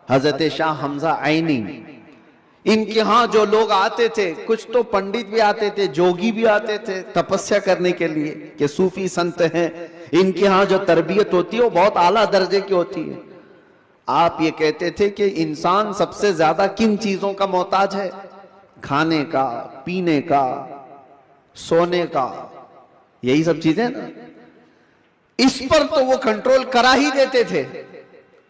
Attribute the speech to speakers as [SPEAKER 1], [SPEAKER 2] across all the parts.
[SPEAKER 1] حضرت شاہ حمزہ عینی، ان کے ہاں جو لوگ آتے تھے، کچھ تو پنڈت بھی آتے تھے، جوگی بھی آتے تھے تپسیا کرنے کے لیے کہ صوفی سنت ہیں، ان کے ہاں جو تربیت ہوتی ہے وہ بہت اعلیٰ درجے کی ہوتی ہے۔ آپ یہ کہتے تھے کہ انسان سب سے زیادہ کن چیزوں کا محتاج ہے؟ کھانے کا، پینے کا، سونے کا، یہی سب چیزیں نا۔ اس پر تو وہ کنٹرول کرا ہی دیتے تھے۔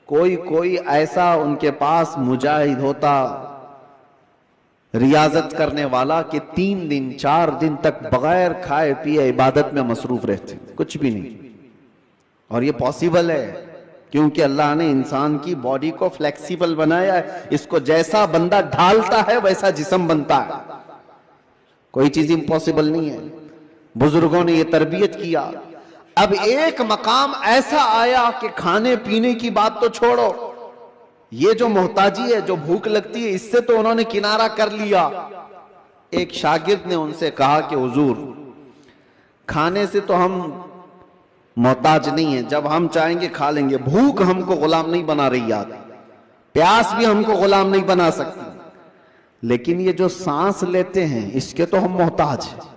[SPEAKER 1] کوئی ایسا ان کے پاس مجاہد ہوتا، ریاضت کرنے والا، کہ 3 دن 4 دن تک بغیر کھائے پیے عبادت میں مصروف رہتے، کچھ بھی نہیں۔ اور یہ پاسبل ہے کیونکہ اللہ نے انسان کی باڈی کو فلیکسیبل بنایا ہے، اس کو جیسا بندہ ڈھالتا ہے ویسا جسم بنتا ہے، کوئی چیز امپاسبل نہیں ہے۔ بزرگوں نے یہ تربیت کیا۔ اب ایک مقام ایسا آیا کہ کھانے پینے کی بات تو چھوڑو، یہ جو محتاجی ہے، جو بھوک لگتی ہے، اس سے تو انہوں نے کنارہ کر لیا۔ ایک شاگرد نے ان سے کہا کہ حضور، کھانے سے تو ہم محتاج نہیں ہیں، جب ہم چاہیں گے کھا لیں گے، بھوک ہم کو غلام نہیں بنا رہی یاد، پیاس بھی ہم کو غلام نہیں بنا سکتی، لیکن یہ جو سانس لیتے ہیں اس کے تو ہم محتاج ہیں،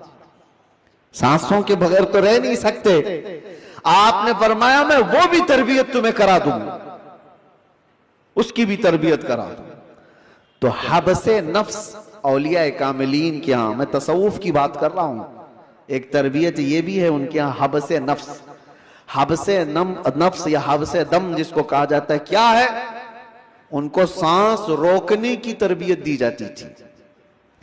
[SPEAKER 1] سانسوں کے بغیر تو رہ نہیں سکتے۔ آپ نے فرمایا میں وہ بھی تربیت تمہیں کرا دوں، اس کی بھی تربیت کرا دوں۔ تو حبس نفس اولیاء کاملین کے ہاں، میں تصوف کی بات کر رہا ہوں، ایک تربیت یہ بھی ہے ان کے ہاں، حبس نفس۔ حبس نفس یا حبس دم جس کو کہا جاتا ہے، کیا ہے؟ ان کو سانس روکنے کی تربیت دی جاتی تھی۔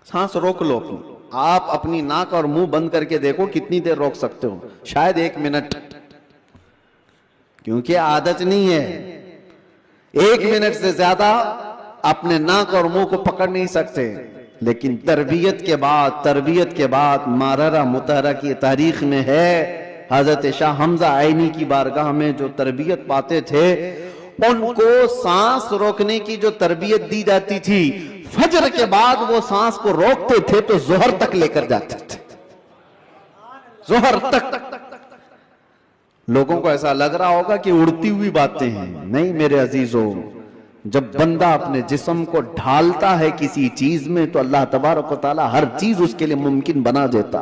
[SPEAKER 1] سانس روک لو اپنی، آپ اپنی ناک اور منہ بند کر کے دیکھو کتنی دیر روک سکتے ہو، شاید 1 منٹ، کیونکہ عادت نہیں ہے۔ 1 منٹ سے زیادہ اپنے ناک اور منہ کو پکڑ نہیں سکتے، لیکن تربیت کے بعد ماررہ مطہرہ کی تاریخ میں ہے، حضرت شاہ حمزہ عینی کی بارگاہ میں جو تربیت پاتے تھے، ان کو سانس روکنے کی جو تربیت دی جاتی تھی، فجر کے بعد وہ سانس کو روکتے تھے تو ظہر تک لے کر جاتے تھے، ظہر تک۔ لوگوں کو ایسا لگ رہا ہوگا کہ اڑتی ہوئی باتیں ہیں، نہیں میرے عزیزو، جب بندہ اپنے جسم کو ڈھالتا ہے کسی چیز میں تو اللہ تبارک و تعالی ہر چیز اس کے لیے ممکن بنا دیتا۔